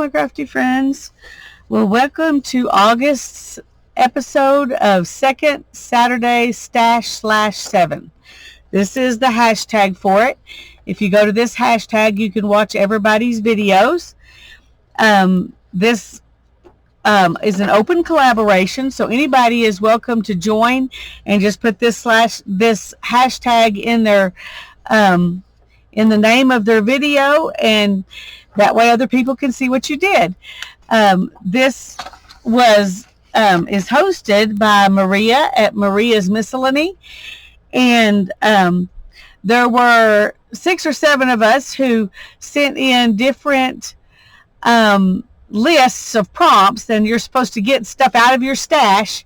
my crafty friends. Well, welcome to August's episode of Second Saturday Stash/7. This is the hashtag for it. If you go to this hashtag, you can watch everybody's videos. This is an open collaboration, so anybody is welcome to join and just put this hashtag in their in the name of their video, and that way other people can see what you did. This is hosted by Maria at Maria's Miscellany, and there were 6 or 7 of us who sent in different lists of prompts, and you're supposed to get stuff out of your stash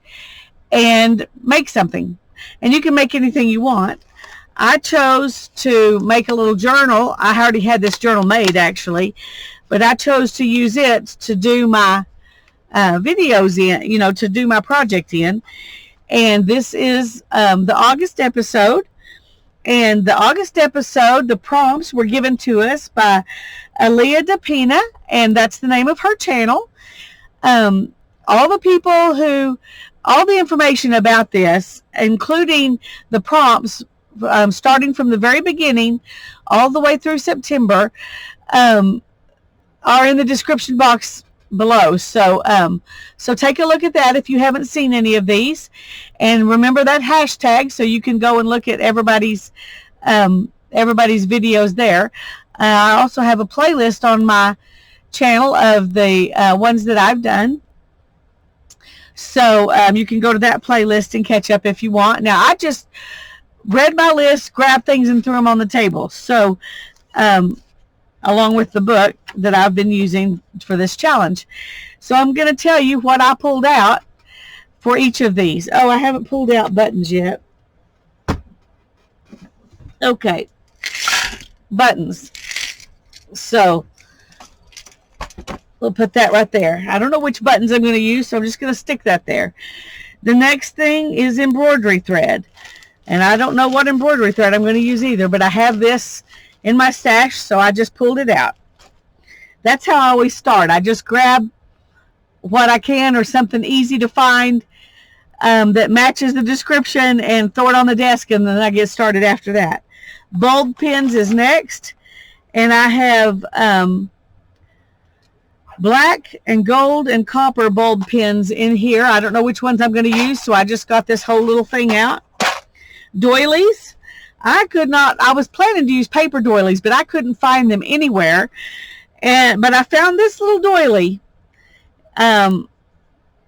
and make something, and you can make anything you want. I chose to make a little journal. I already had this journal made, actually, but I chose to use it to do my videos in, to do my project in. And this is the August episode. And the August episode, the prompts were given to us by Aaliyah DePina, and that's the name of her channel. All the information about this, including the prompts, starting from the very beginning all the way through September, are in the description box below. So take a look at that if you haven't seen any of these, and remember that hashtag so you can go and look at everybody's videos there. I also have a playlist on my channel of the ones that I've done, so you can go to that playlist and catch up if you want. Now, I just read my list, grabbed things, and threw them on the table. So, along with the book that I've been using for this challenge. So I'm going to tell you what I pulled out for each of these. Oh, I haven't pulled out buttons yet. Okay. Buttons. So we'll put that right there. I don't know which buttons I'm going to use, so I'm just going to stick that there. The next thing is embroidery thread. And I don't know what embroidery thread I'm going to use either, but I have this in my stash, so I just pulled it out. That's how I always start. I just grab what I can or something easy to find that matches the description and throw it on the desk, and then I get started after that. Bulb pins is next, and I have black and gold and copper bulb pins in here. I don't know which ones I'm going to use, so I just got this whole little thing out. Doilies. I was planning to use paper doilies, but I couldn't find them anywhere. But I found this little doily. And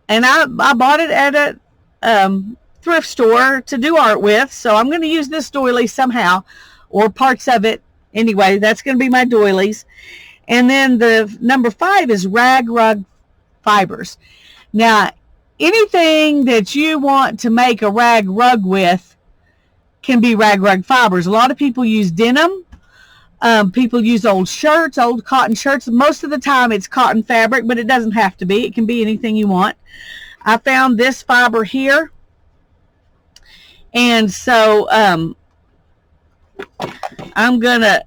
I bought it at a thrift store to do art with. So I'm going to use this doily somehow, or parts of it. Anyway, that's going to be my doilies. And then the number 5 is rag rug fibers. Now, anything that you want to make a rag rug with can be rag rug fibers. A lot of people use denim. People use old shirts, old cotton shirts. Most of the time it's cotton fabric, but it doesn't have to be. It can be anything you want. I found this fiber here. And so I'm gonna,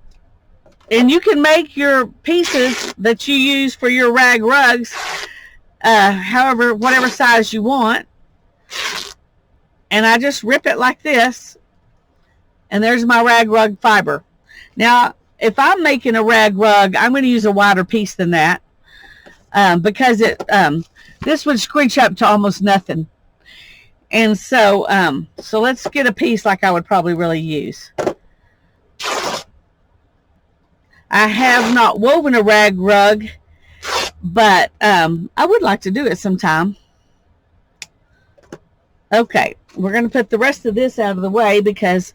and you can make your pieces that you use for your rag rugs whatever size you want. And I just rip it like this. And there's my rag rug fiber. Now, if I'm making a rag rug, I'm going to use a wider piece than that, because this would scrunch up to almost nothing. And so let's get a piece like I would probably really use. I have not woven a rag rug, but I would like to do it sometime. Okay, we're going to put the rest of this out of the way because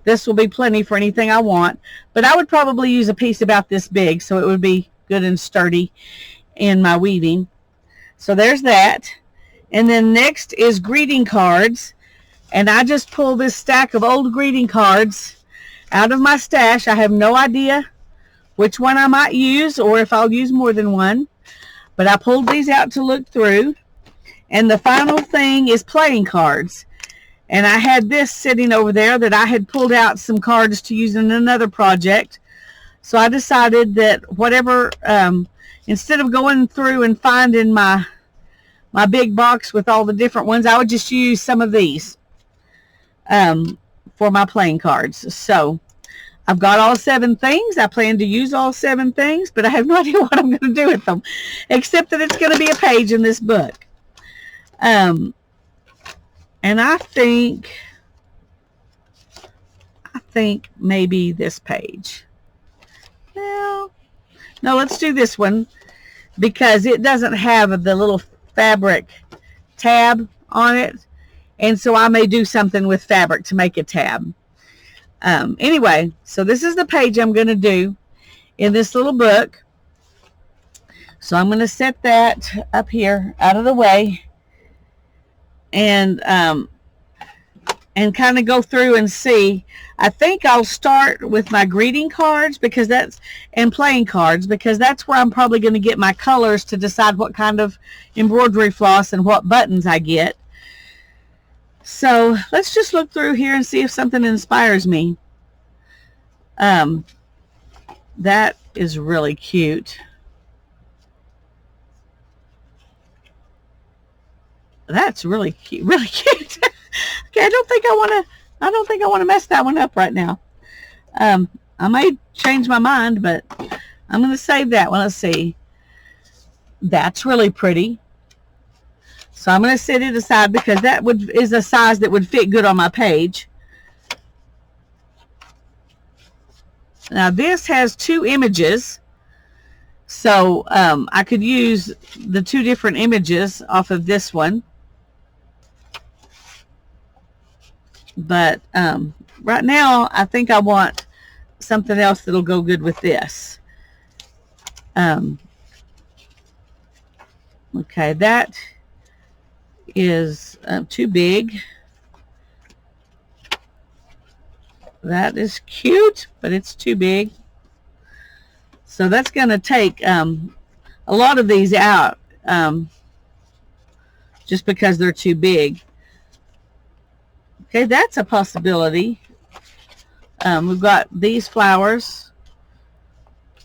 this will be plenty for anything I want. But I would probably use a piece about this big, so it would be good and sturdy in my weaving. So there's that. And then next is greeting cards. And I just pulled this stack of old greeting cards out of my stash. I have no idea which one I might use or if I'll use more than one. But I pulled these out to look through. And the final thing is playing cards. And I had this sitting over there that I had pulled out some cards to use in another project. So I decided that whatever, instead of going through and finding my big box with all the different ones, I would just use some of these for my playing cards. So I've got all 7 things. I plan to use all 7 things, but I have no idea what I'm going to do with them, except that it's going to be a page in this book. And I think maybe this page. Well, no, let's do this one because it doesn't have the little fabric tab on it, and so I may do something with fabric to make a tab. Anyway, so this is the page I'm going to do in this little book. So I'm going to set that up here out of the way, and kind of go through and see. I think I'll start with my greeting cards because and playing cards, because that's where I'm probably going to get my colors to decide what kind of embroidery floss and what buttons I get. So let's just look through here and see if something inspires me. That is really cute. That's really cute, really cute. Okay, I don't think I want to mess that one up right now. I may change my mind, but I'm going to save that one. Let's see. That's really pretty. So I'm going to set it aside because that is a size that would fit good on my page. Now this has 2 images, so I could use the 2 different images off of this one. But right now I think I want something else that'll go good with this. Okay, that is too big. That is cute, but it's too big. So that's going to take a lot of these out just because they're too big. Okay, that's a possibility. We've got these flowers.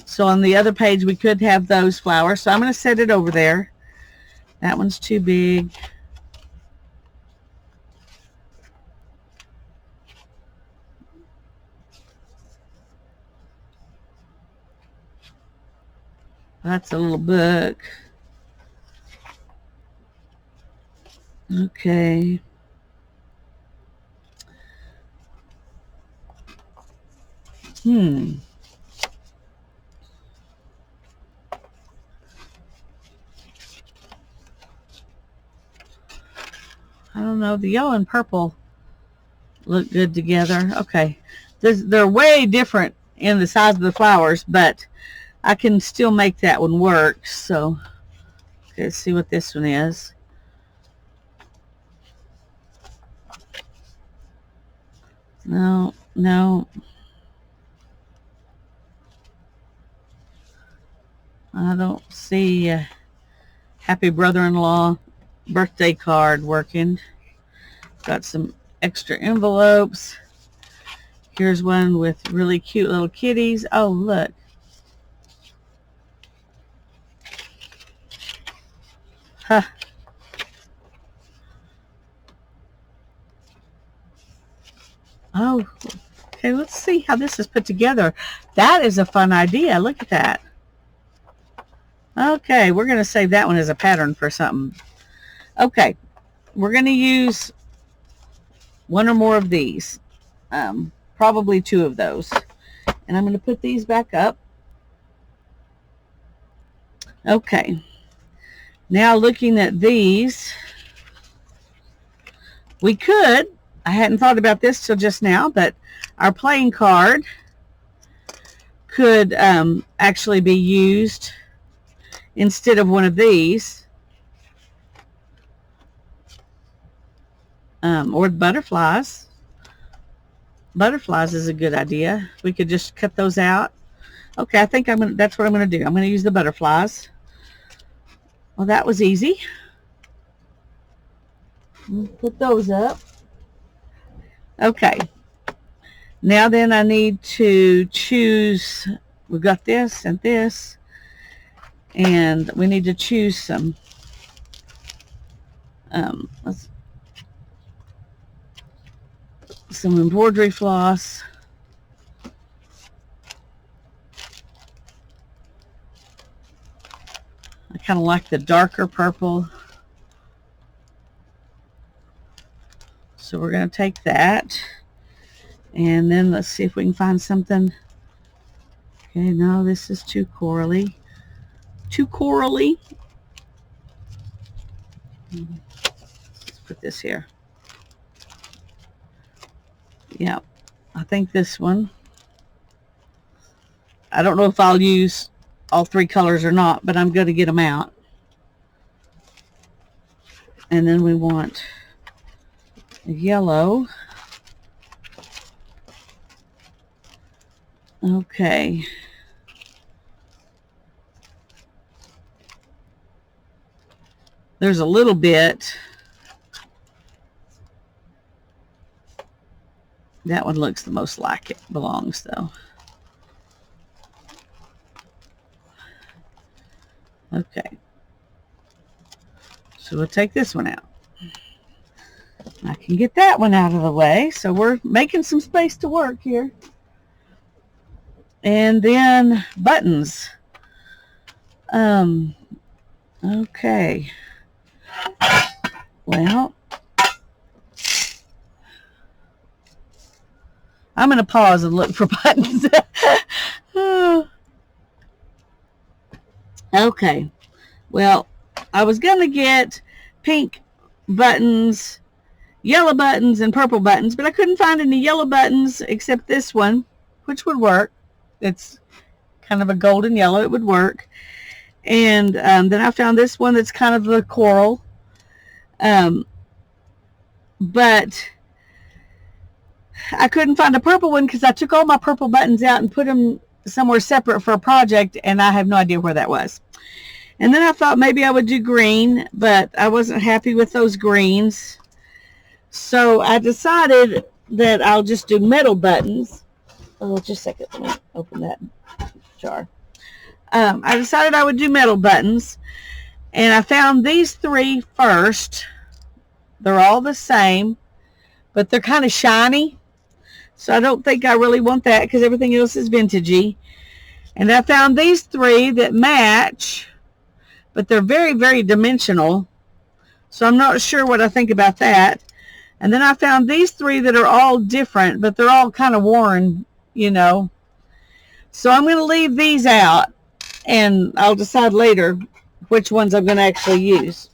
So on the other page we could have those flowers. So I'm going to set it over there. That one's too big. That's a little book. Okay. I don't know. The yellow and purple look good together. Okay. They're way different in the size of the flowers, but I can still make that one work. So, okay, let's see what this one is. No. I don't see a happy brother-in-law birthday card working. Got some extra envelopes. Here's one with really cute little kitties. Oh, look. Huh. Oh, okay, let's see how this is put together. That is a fun idea. Look at that. Okay, we're going to save that one as a pattern for something. Okay, we're going to use one or more of these. Probably 2 of those. And I'm going to put these back up. Okay. Now looking at these, we could, I hadn't thought about this till just now, but our playing card could actually be used instead of one of these. Or butterflies. Butterflies is a good idea. We could just cut those out. Okay, I think that's what I'm going to do. I'm going to use the butterflies. Well, that was easy. Put those up. Okay. Now then I need to choose we've got this and this, and we need to choose some. Some embroidery floss. I kind of like the darker purple. So we're going to take that. And then let's see if we can find something. Okay, no, this is too corally. Too corally. Let's put this here. Yeah, I think this one. I don't know if I'll use all three colors or not, but I'm going to get them out. And then we want yellow. Okay. There's a little bit. That one looks the most like it belongs, though. Okay. So we'll take this one out. I can get that one out of the way. So we're making some space to work here. And then buttons. Okay. Well, I'm going to pause and look for buttons. Okay. Well, I was going to get pink buttons, yellow buttons, and purple buttons, but I couldn't find any yellow buttons except this one, which would work. It's kind of a golden yellow. It would work. And then I found this one that's kind of the coral. But I couldn't find a purple one because I took all my purple buttons out and put them somewhere separate for a project, and I have no idea where that was. And then I thought maybe I would do green, but I wasn't happy with those greens. So I decided that I'll just do metal buttons. Oh, just a second. Let me open that jar. I decided I would do metal buttons, and I found these three first. They're all the same, but they're kind of shiny, so I don't think I really want that because everything else is vintagey. And I found these three that match, but they're very, very dimensional, so I'm not sure what I think about that. And then I found these three that are all different, but they're all kind of worn, you know. So I'm going to leave these out, and I'll decide later which ones I'm going to actually use.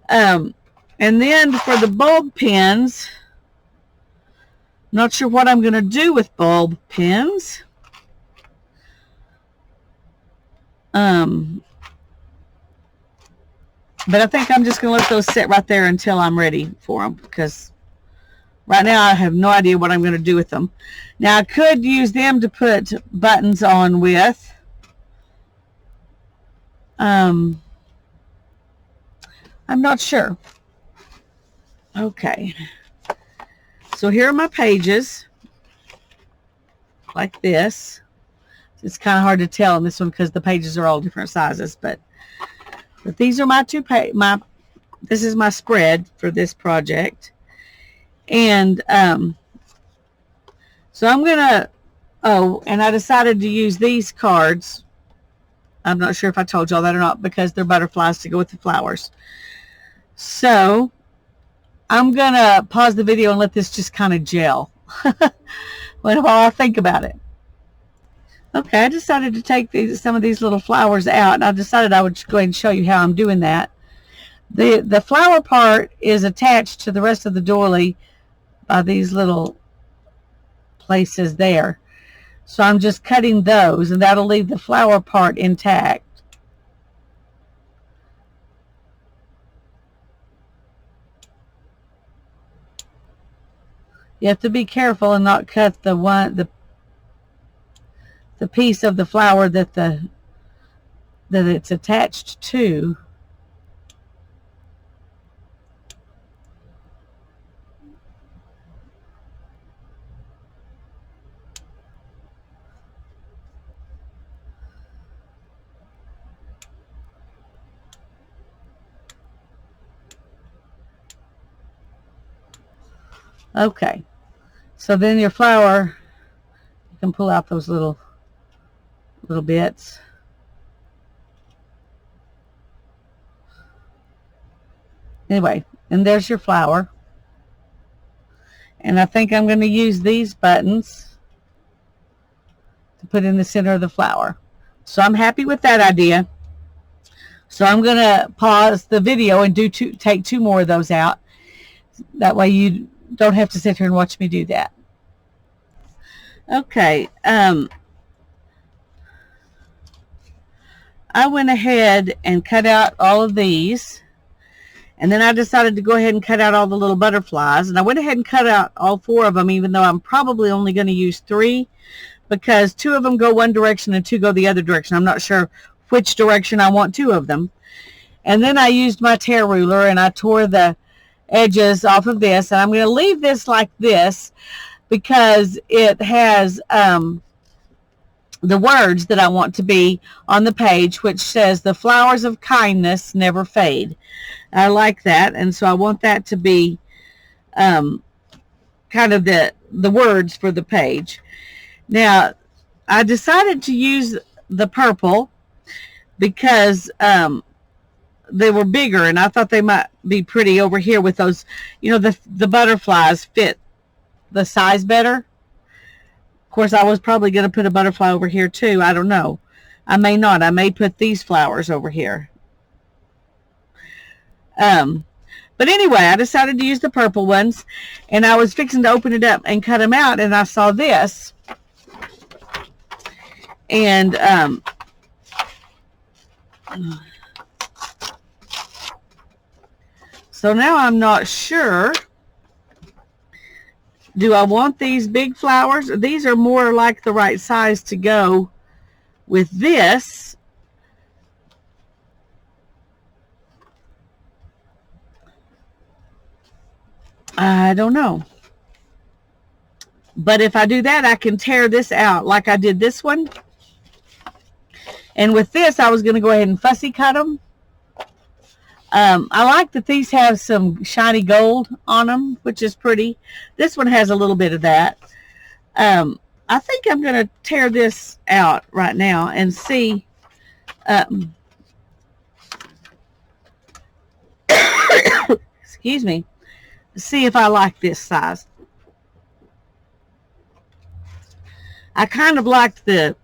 And then for the bulb pins, not sure what I'm going to do with bulb pins. But I think I'm just going to let those sit right there until I'm ready for them, because right now I have no idea what I'm going to do with them. Now I could use them to put buttons on with. I'm not sure. Okay. So here are my pages, like this. It's kind of hard to tell in this one because the pages are all different sizes, but these are my this is my spread for this project. And so I'm gonna, and I decided to use these cards. I'm not sure if I told y'all that or not, because they're butterflies to go with the flowers. So I'm gonna pause the video and let this just kind of gel while I think about it. Okay, I decided to take some of these little flowers out, and I decided I would go ahead and show you how I'm doing that. The flower part is attached to the rest of the doily by these little places there. So I'm just cutting those, and that'll leave the flower part intact. You have to be careful and not cut the piece of the flower that it's attached to. Okay. So then your flower, you can pull out those little bits. Anyway, and there's your flower. And I think I'm going to use these buttons to put in the center of the flower. So I'm happy with that idea. So I'm going to pause the video and take 2 more of those out. That way you don't have to sit here and watch me do that. Okay. I went ahead and cut out all of these. And then I decided to go ahead and cut out all the little butterflies. And I went ahead and cut out all 4 of them, even though I'm probably only going to use 3, because 2 of them go one direction and 2 go the other direction. I'm not sure which direction I want 2 of them. And then I used my tear ruler and I tore the edges off of this. And I'm going to leave this like this because it has the words that I want to be on the page, which says, "The flowers of kindness never fade." I like that, and so I want that to be kind of the words for the page. Now, I decided to use the purple because they were bigger, and I thought they might be pretty over here with those, the butterflies fit the size better. Of course, I was probably going to put a butterfly over here too. I don't know. I may not. I may put these flowers over here. But anyway, I decided to use the purple ones, and I was fixing to open it up and cut them out, and I saw this. And so now I'm not sure. Do I want these big flowers? These are more like the right size to go with this. I don't know. But if I do that, I can tear this out like I did this one. And with this, I was going to go ahead and fussy cut them. I like that these have some shiny gold on them, which is pretty. This one has a little bit of that. I think I'm going to tear this out right now and see. Excuse me. See if I like this size. I kind of liked the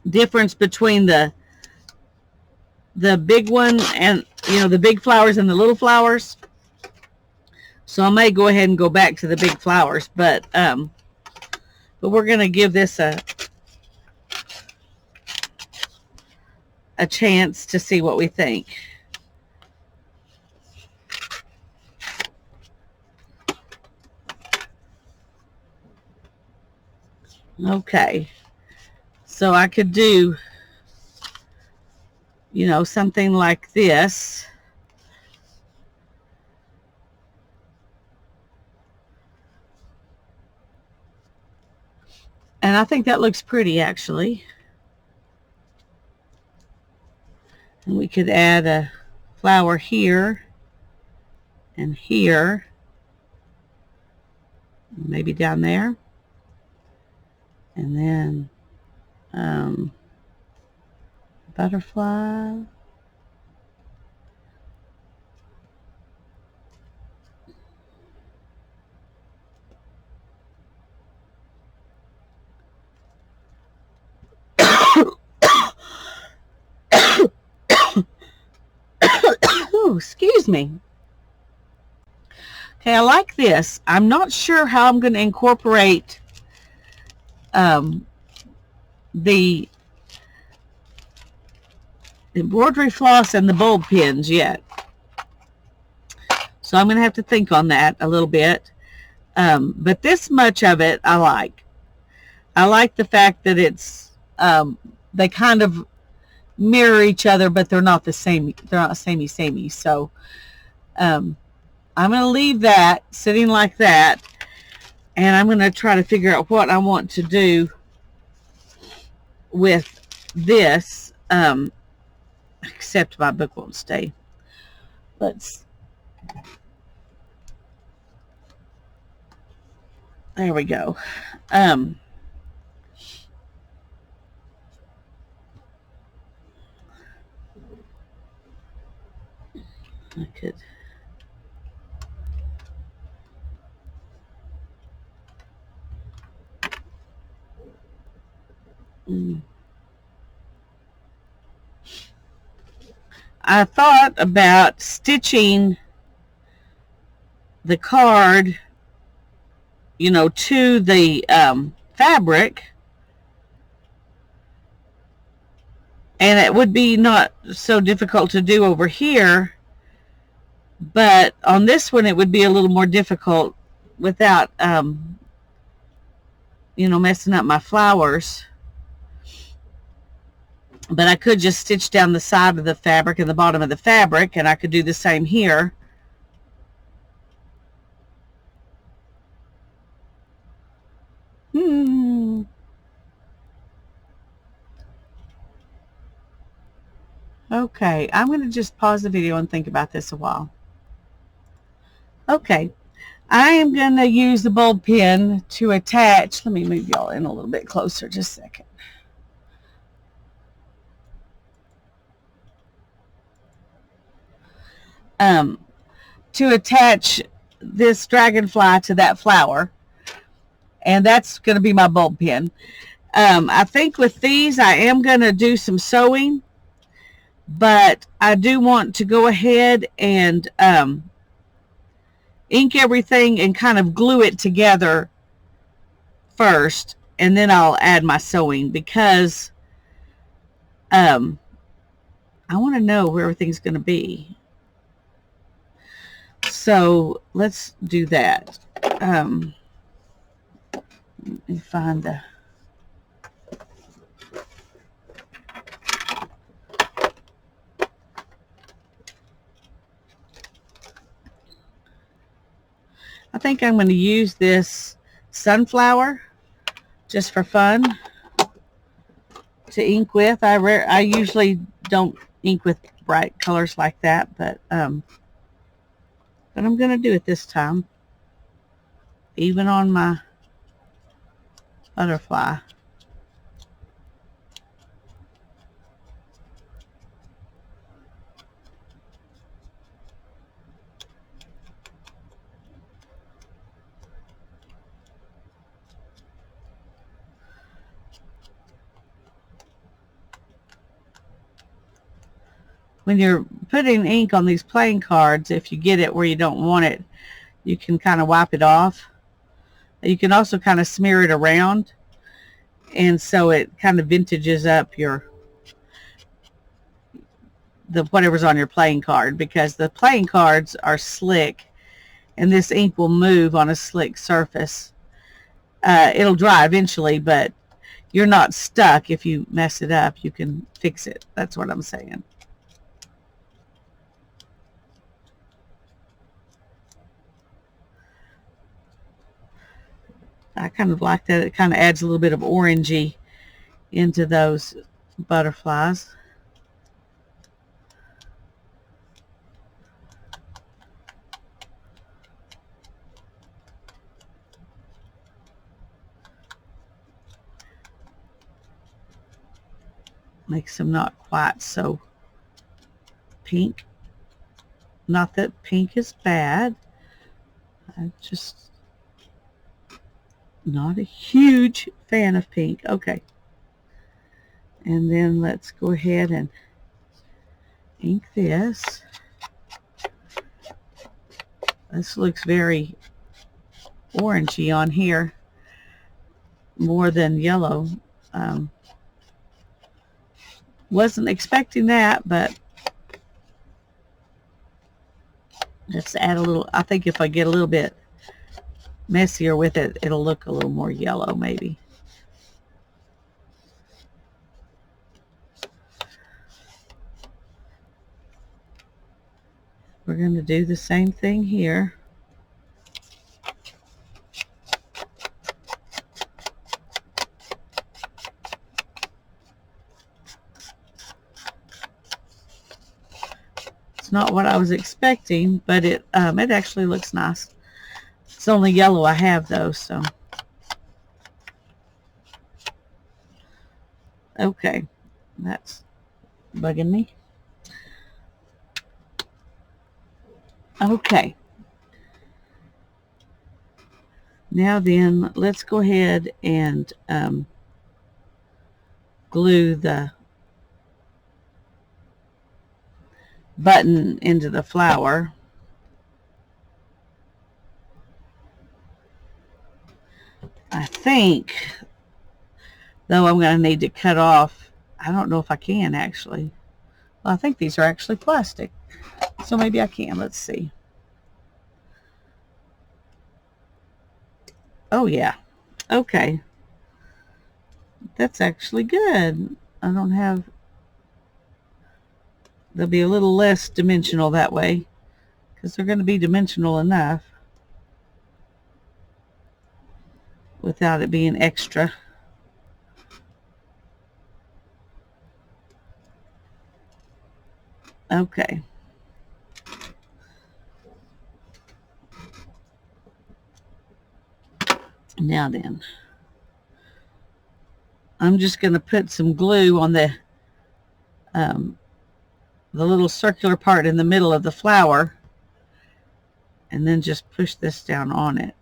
difference between the big one and, the big flowers and the little flowers. So I may go ahead and go back to the big flowers, but we're going to give this a chance to see what we think. Okay, so I could do, something like this. And I think that looks pretty, actually. And we could add a flower here and here, maybe down there. And then butterfly. Oh, excuse me. Okay, I like this. I'm not sure how I'm going to incorporate the embroidery floss and the bulb pins yet. So I'm going to have to think on that a little bit. But this much of it I like. I like the fact that it's they kind of mirror each other, but they're not the same. They're not samey. So I'm going to leave that sitting like that, and I'm going to try to figure out what I want to do with this. Except my book won't stay. Let's. There we go. I could. I thought about stitching the card, you know, to the fabric, and it would be not so difficult to do over here, but on this one it would be a little more difficult without you know, messing up my flowers. But I could just stitch down the side of the fabric and the bottom of the fabric, and I could do the same here. Okay, I'm going to just pause the video and think about this a while. Okay, I am going to use the bulb pin to attach. Let me move y'all in a little bit closer, just a second. To attach this dragonfly to that flower, and that's going to be my bulb pin. I think with these I am going to do some sewing, but I do want to go ahead and ink everything and kind of glue it together first, and then I'll add my sewing, because I want to know where everything's going to be. So let's do that. Let me find the... I think I'm going to use this sunflower just for fun to ink with. I usually don't ink with bright colors like that, but I'm going to do it this time, even on my butterfly. When you're putting ink on these playing cards, if you get it where you don't want it, you can kind of wipe it off. You can also kind of smear it around, and so it kind of vintages up the whatever's on your playing card, because the playing cards are slick, and this ink will move on a slick surface. It'll dry eventually, but you're not stuck. If you mess it up, you can fix it. That's what I'm saying. I kind of like that. It kind of adds a little bit of orangey into those butterflies. Makes them not quite so pink. Not that pink is bad. I'm just not a huge fan of pink. Okay. And then let's go ahead and ink this. This looks very orangey on here, more than yellow. Wasn't expecting that, but let's add a little. I think if I get a little bit messier with it, it'll look a little more yellow maybe. We're going to do the same thing here. It's not what I was expecting, but it actually looks nice. It's only yellow I have though, so Okay, that's bugging me. Okay. Now then, let's go ahead and glue the button into the flower. I think, though, I'm going to need to cut off. I don't know if I can actually. Well, I think these are actually plastic, so maybe I can. Let's see. Oh yeah. Okay. That's actually good. I don't have, they'll be a little less dimensional that way because they're going to be dimensional enough without it being extra. Okay. Now then, I'm just going to put some glue on the little circular part in the middle of the flower, and then just push this down on it.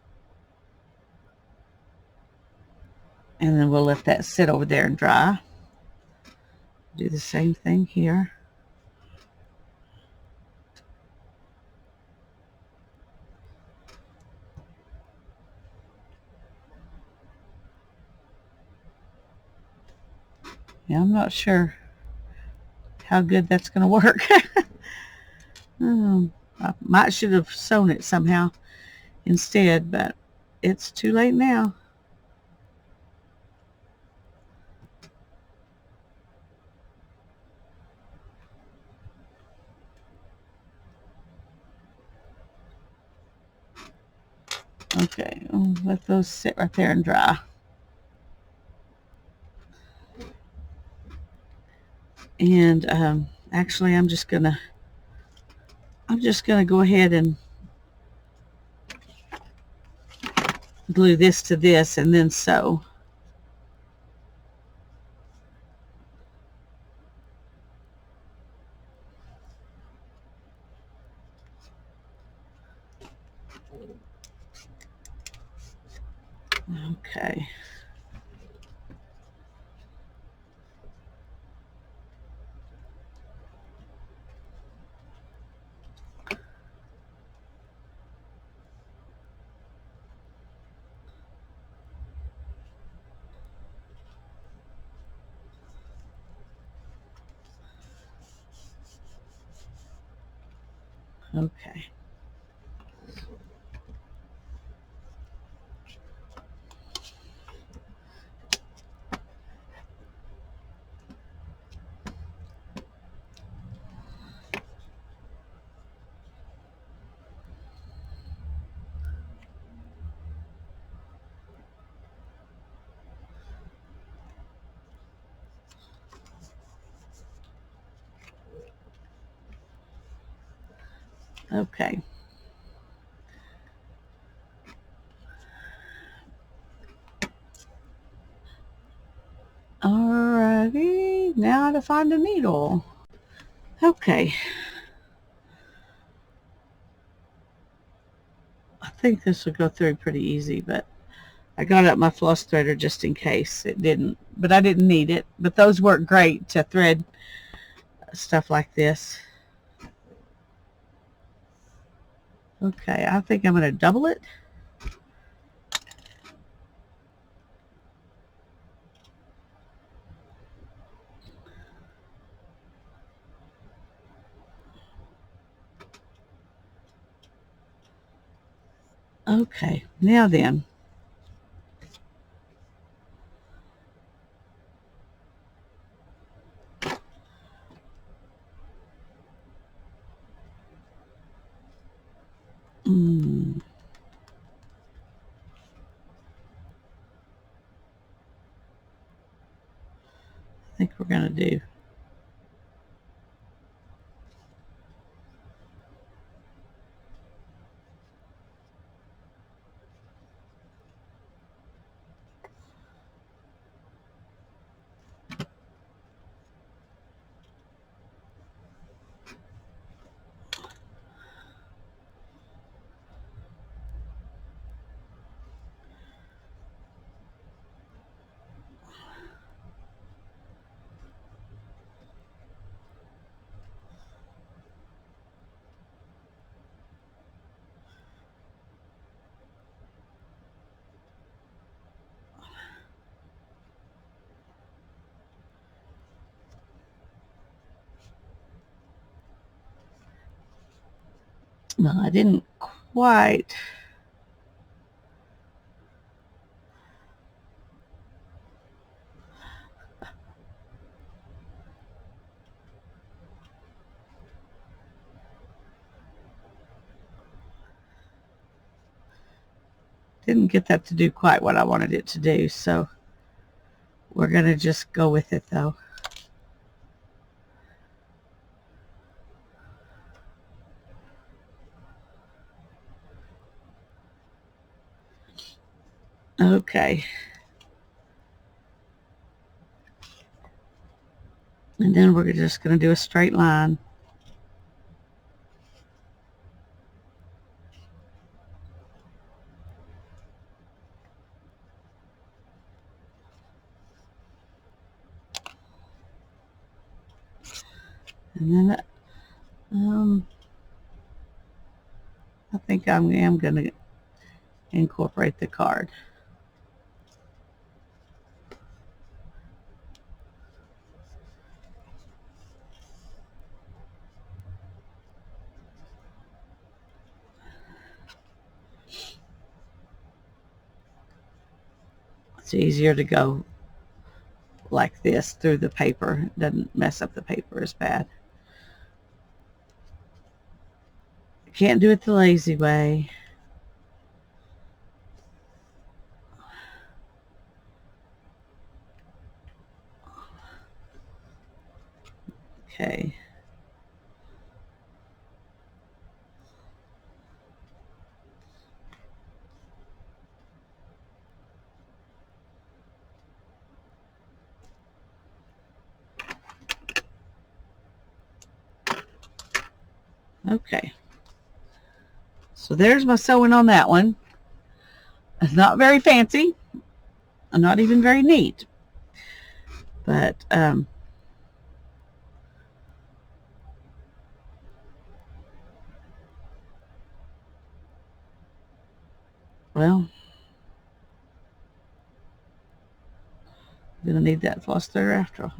And then we'll let that sit over there and dry. Do the same thing here. Yeah, I'm not sure how good that's going to work. I might should have sewn it somehow instead, but it's too late now. Okay, let those sit right there and dry. And actually, I'm just gonna go ahead and glue this to this and then sew. Okay. Okay. Okay. Alrighty, now to find a needle. Okay. I think this will go through pretty easy, but I got out my floss threader just in case it didn't, but I didn't need it. But those work great to thread stuff like this. Okay, I think I'm going to double it. Okay, now then. I think we're going to do. No, I didn't quite. Didn't get that to do quite what I wanted it to do, so we're going to just go with it though. Okay. And then we're just going to do a straight line. And then I think I am going to incorporate the card. It's easier to go like this through the paper. It doesn't mess up the paper as bad. Can't do it the lazy way. Okay. Okay. So there's my sewing on that one. It's not very fancy. Not even very neat. But well, I'm going to need that floss threader after all.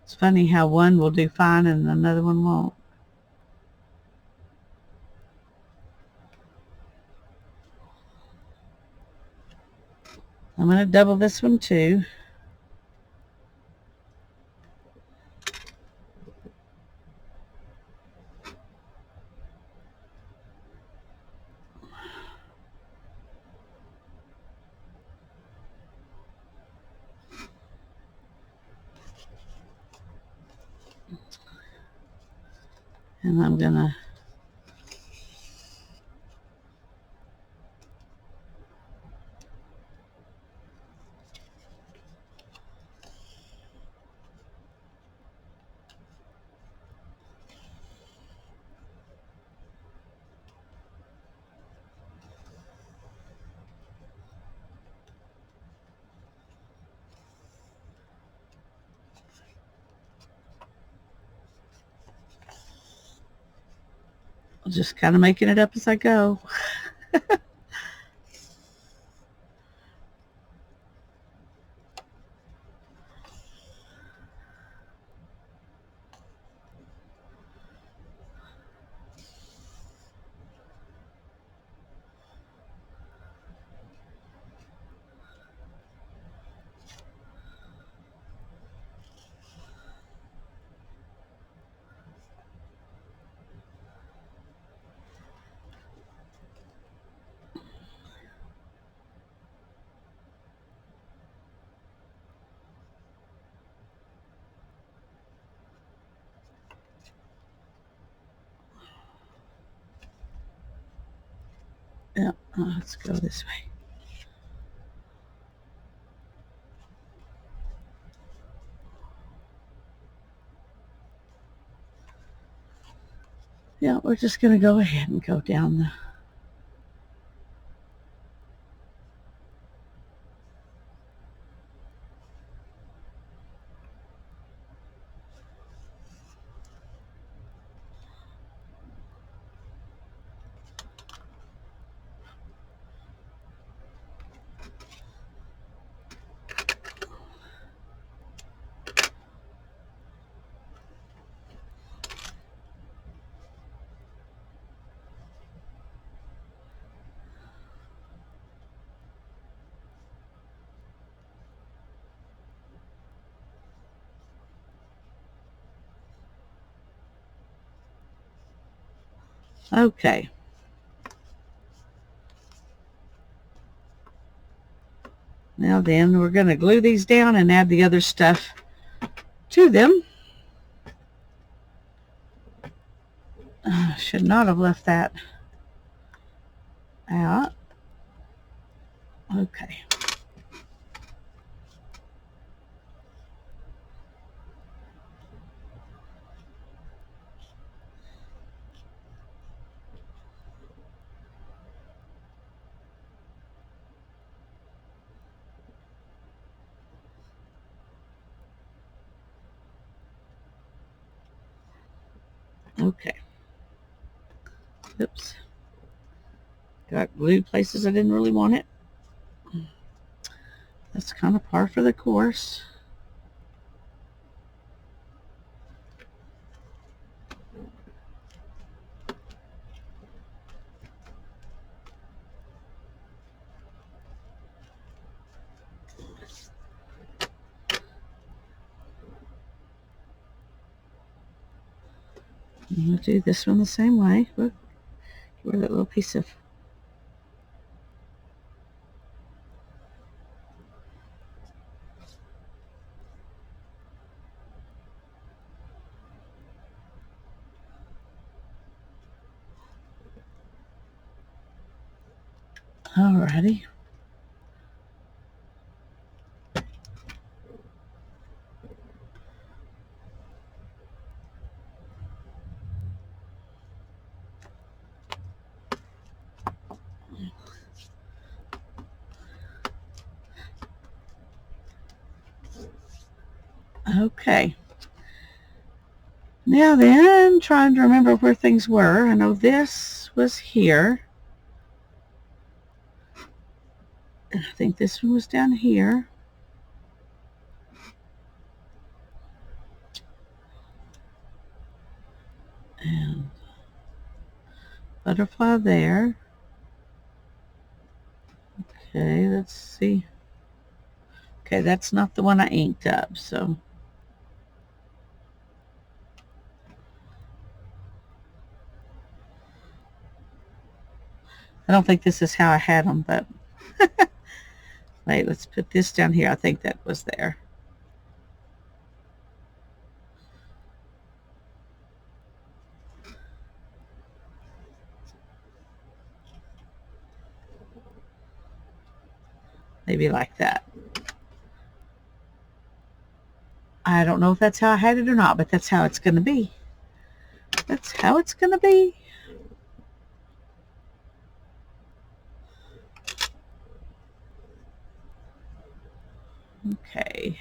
It's funny how one will do fine and another one won't. I'm going to double this one too. And I'm going to just kind of making it up as I go. Yeah, let's go this way. Yeah, we're just going to go ahead and go down the... Okay. Now then, we're going to glue these down and add the other stuff to them. Should not have left that out. Okay. Okay. Oops. Got glued places I didn't really want it. That's kind of par for the course. I'm going to do this one the same way. Look, where that little piece of... Alrighty. Okay. Now then, trying to remember where things were. I know this was here. And I think this one was down here. And butterfly there. Okay, let's see. Okay, that's not the one I inked up, so... I don't think this is how I had them, but... Wait, let's put this down here. I think that was there. Maybe like that. I don't know if that's how I had it or not, but that's how it's going to be. That's how it's going to be. Okay.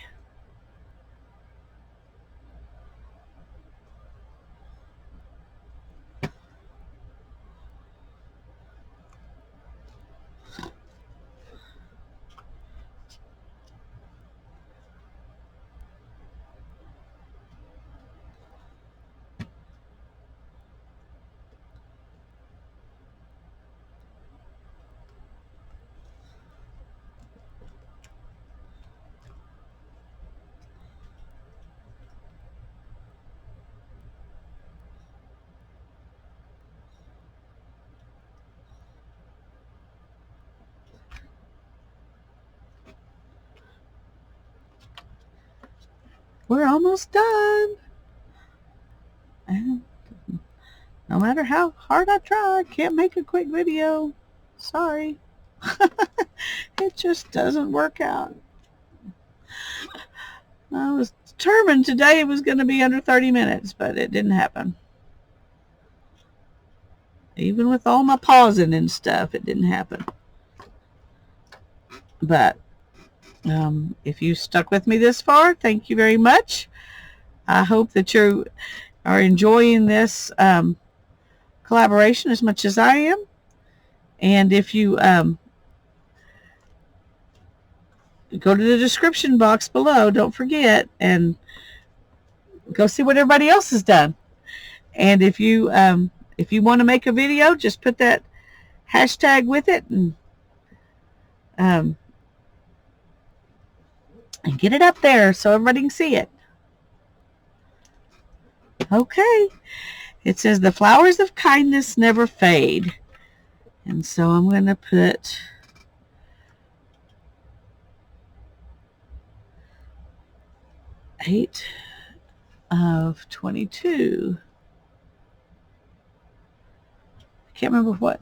We're almost done. And no matter how hard I try, I can't make a quick video. Sorry. It just doesn't work out. I was determined today it was going to be under 30 minutes, but it didn't happen. Even with all my pausing and stuff, it didn't happen. But if you stuck with me this far, thank you very much. I hope that you are enjoying this collaboration as much as I am. And if you go to the description box below, don't forget, and go see what everybody else has done. And if you want to make a video, just put that hashtag with it and get it up there so everybody can see it. Okay. It says the flowers of kindness never fade. And so I'm going to put eight of 22. I can't remember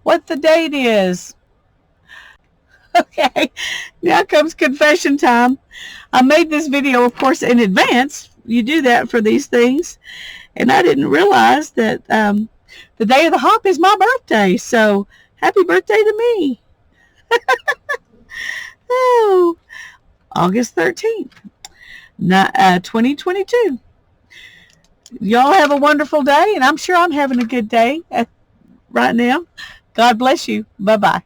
what the date is. Okay, now comes confession time. I made this video, of course, in advance. You do that for these things. And I didn't realize that the day of the hop is my birthday. So happy birthday to me. Oh, August 13th, 2022. Y'all have a wonderful day, and I'm sure I'm having a good day right now. God bless you. Bye-bye.